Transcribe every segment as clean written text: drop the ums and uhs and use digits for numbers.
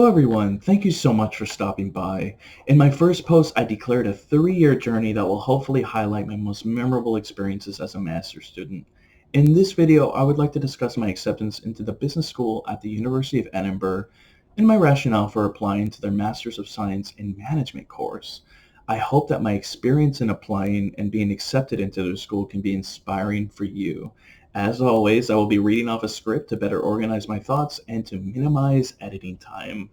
Hello everyone, thank you so much for stopping by. In my first post, I declared a 3-year journey that will hopefully highlight my most memorable experiences as a master's student. In this video, I would like to discuss my acceptance into the business school at the University of Edinburgh and my rationale for applying to their Masters of Science in Management course. I hope that my experience in applying and being accepted into their school can be inspiring for you. As always, I will be reading off a script to better organize my thoughts and to minimize editing time.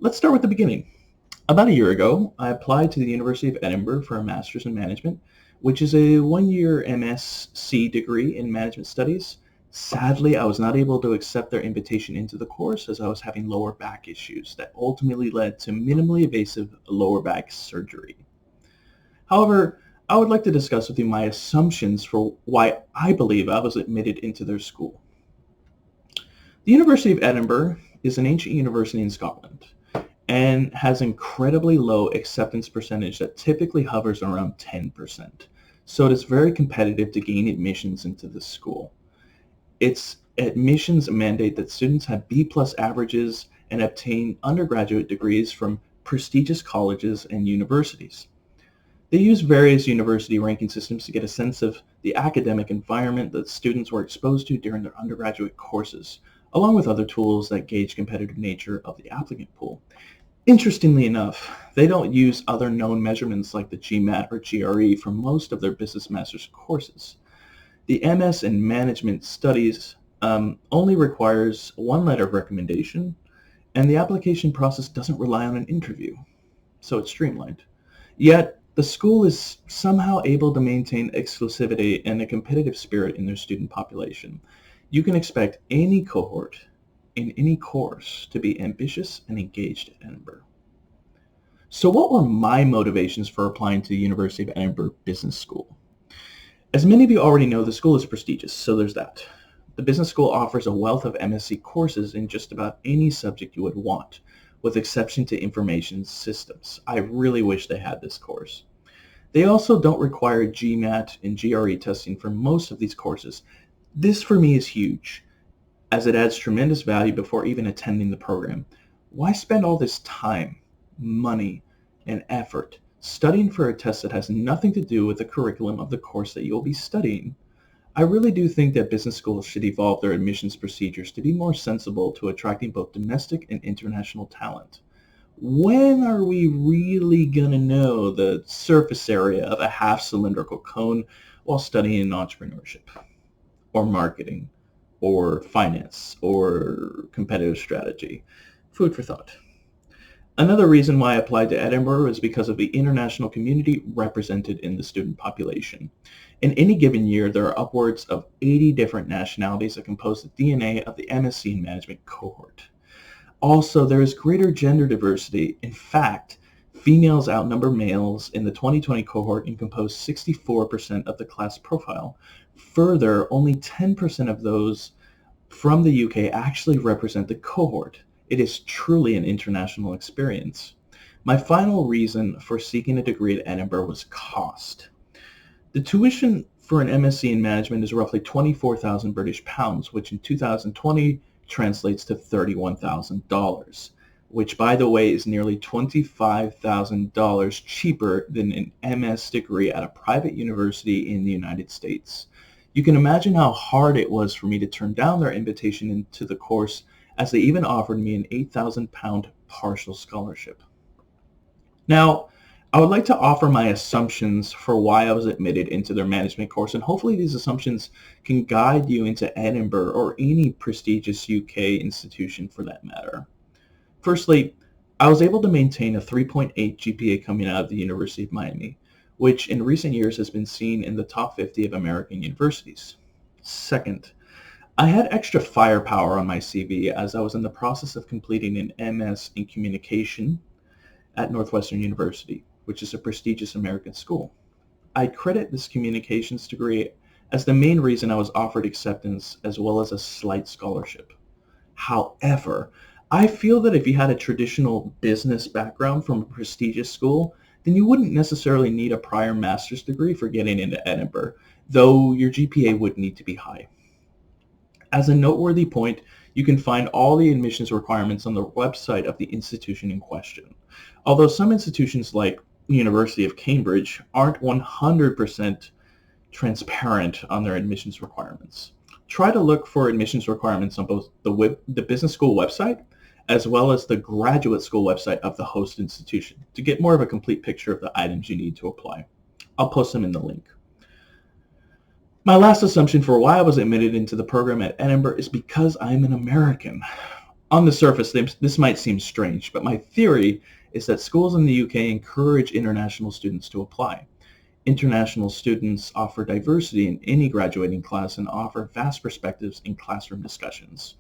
Let's start with the beginning. About a year ago, I applied to the University of Edinburgh for a Master's in Management, which is a 1-year MSc degree in Management Studies. Sadly, I was not able to accept their invitation into the course as I was having lower back issues that ultimately led to minimally invasive lower back surgery. However, I would like to discuss with you my assumptions for why I believe I was admitted into their school. The University of Edinburgh is an ancient university in Scotland and has incredibly low acceptance percentage that typically hovers around 10%. So it is very competitive to gain admissions into the school. Its admissions mandate that students have B+ averages and obtain undergraduate degrees from prestigious colleges and universities. They use various university ranking systems to get a sense of the academic environment that students were exposed to during their undergraduate courses, along with other tools that gauge competitive nature of the applicant pool. Interestingly enough, they don't use other known measurements like the GMAT or GRE for most of their business master's courses. The MS in Management Studies only requires one letter of recommendation, and the application process doesn't rely on an interview, so it's streamlined. Yet, the school is somehow able to maintain exclusivity and a competitive spirit in their student population. You can expect any cohort in any course to be ambitious and engaged at Edinburgh. So what were my motivations for applying to the University of Edinburgh Business School? As many of you already know, the school is prestigious, so there's that. The business school offers a wealth of MSc courses in just about any subject you would want, with exception to information systems. I really wish they had this course. They also don't require GMAT and GRE testing for most of these courses. This for me is huge, as it adds tremendous value before even attending the program. Why spend all this time, money, and effort studying for a test that has nothing to do with the curriculum of the course that you'll be studying? I really do think that business schools should evolve their admissions procedures to be more sensible to attracting both domestic and international talent. When are we really gonna know the surface area of a half cylindrical cone while studying entrepreneurship or marketing or finance or competitive strategy? Food for thought. Another reason why I applied to Edinburgh is because of the international community represented in the student population. In any given year, there are upwards of 80 different nationalities that compose the DNA of the MSc in Management cohort. Also, there is greater gender diversity. In fact, females outnumber males in the 2020 cohort and compose 64% of the class profile. Further, only 10% of those from the UK actually represent the cohort. It is truly an international experience. My final reason for seeking a degree at Edinburgh was cost. The tuition for an MSc in Management is roughly 24,000 British pounds, which in 2020 translates to $31,000, which by the way is nearly $25,000 cheaper than an MS degree at a private university in the United States. You can imagine how hard it was for me to turn down their invitation into the course, as they even offered me an £8,000 partial scholarship. Now, I would like to offer my assumptions for why I was admitted into their management course, and hopefully these assumptions can guide you into Edinburgh or any prestigious UK institution for that matter. Firstly, I was able to maintain a 3.8 GPA coming out of the University of Miami, which in recent years has been seen in the top 50 of American universities. Second, I had extra firepower on my CV as I was in the process of completing an MS in Communication at Northwestern University, which is a prestigious American school. I credit this communications degree as the main reason I was offered acceptance as well as a slight scholarship. However, I feel that if you had a traditional business background from a prestigious school, then you wouldn't necessarily need a prior master's degree for getting into Edinburgh, though your GPA would need to be high. As a noteworthy point, You can find all the admissions requirements on the website of the institution in question. Although some institutions like University of Cambridge aren't 100% transparent on their admissions requirements. Try to look for admissions requirements on both the business school website as well as the graduate school website of the host institution to get more of a complete picture of the items you need to apply. I'll post them in the link. My last assumption for why I was admitted into the program at Edinburgh is because I'm an American. On the surface, this might seem strange, but my theory is that schools in the UK encourage international students to apply. International students offer diversity in any graduating class and offer vast perspectives in classroom discussions.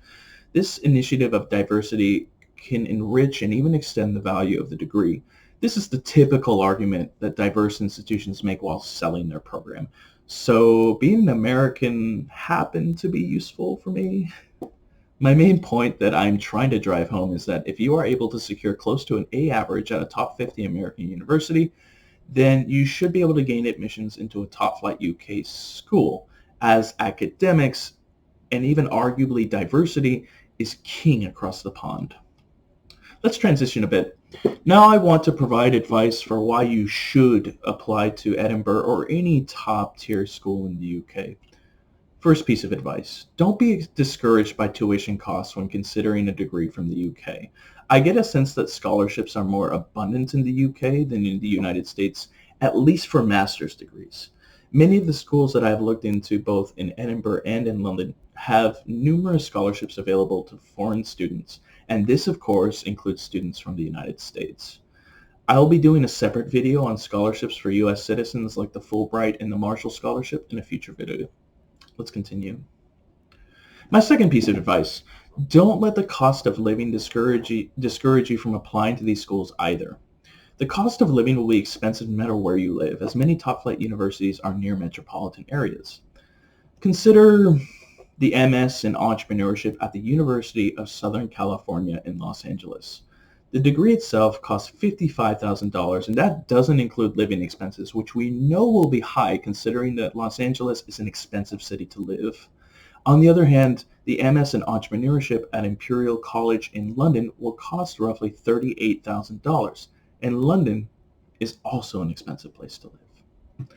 This initiative of diversity can enrich and even extend the value of the degree. This is the typical argument that diverse institutions make while selling their program. So being an American happened to be useful for me. My main point that I'm trying to drive home is that if you are able to secure close to an A average at a top 50 American university, then you should be able to gain admissions into a top flight UK school, as academics and even arguably diversity is king across the pond. Let's transition a bit. Now I want to provide advice for why you should apply to Edinburgh or any top tier school in the UK. First piece of advice, don't be discouraged by tuition costs when considering a degree from the UK. I get a sense that scholarships are more abundant in the UK than in the United States, at least for master's degrees. Many of the schools that I've looked into both in Edinburgh and in London have numerous scholarships available to foreign students, and this of course includes students from the United States. I'll be doing a separate video on scholarships for US citizens like the Fulbright and the Marshall Scholarship in a future video. Let's continue. My second piece of advice, don't let the cost of living discourage you from applying to these schools either. The cost of living will be expensive no matter where you live, as many top-flight universities are near metropolitan areas. Consider the MS in Entrepreneurship at the University of Southern California in Los Angeles. The degree itself costs $55,000, and that doesn't include living expenses, which we know will be high considering that Los Angeles is an expensive city to live. On the other hand, the MS in Entrepreneurship at Imperial College in London will cost roughly $38,000, and London is also an expensive place to live.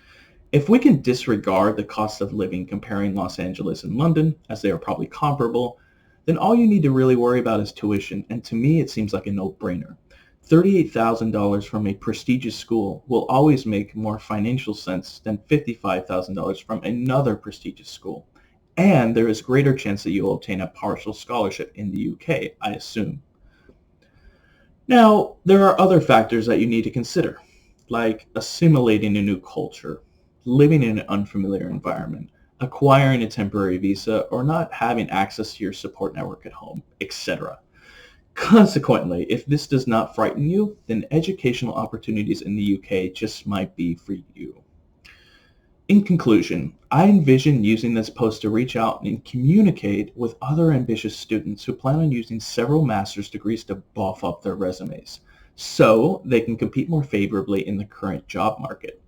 If we can disregard the cost of living comparing Los Angeles and London, as they are probably comparable, then all you need to really worry about is tuition, and to me it seems like a no-brainer. $38,000 from a prestigious school will always make more financial sense than $55,000 from another prestigious school. And there is greater chance that you will obtain a partial scholarship in the UK, I assume. Now, there are other factors that you need to consider, like assimilating a new culture, living in an unfamiliar environment, acquiring a temporary visa, or not having access to your support network at home, etc. Consequently, if this does not frighten you, then educational opportunities in the UK just might be for you. In conclusion, I envision using this post to reach out and communicate with other ambitious students who plan on using several master's degrees to buff up their resumes, so they can compete more favorably in the current job market.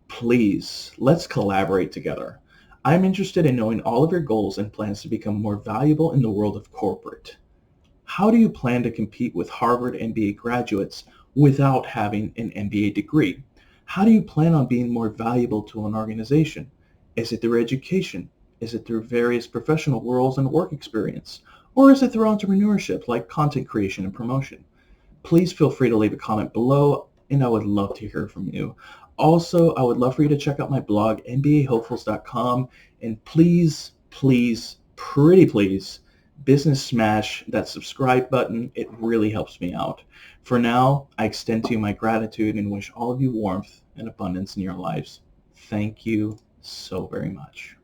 Please, let's collaborate together. I'm interested in knowing all of your goals and plans to become more valuable in the world of corporate. How do you plan to compete with Harvard MBA graduates without having an MBA degree? How do you plan on being more valuable to an organization? Is it through education? Is it through various professional roles and work experience? Or is it through entrepreneurship like content creation and promotion? Please feel free to leave a comment below, and I would love to hear from you. Also, I would love for you to check out my blog, mbahopefuls.com, and please, pretty please, business smash that subscribe button. It really helps me out. For now, I extend to you my gratitude and wish all of you warmth and abundance in your lives. Thank you so very much.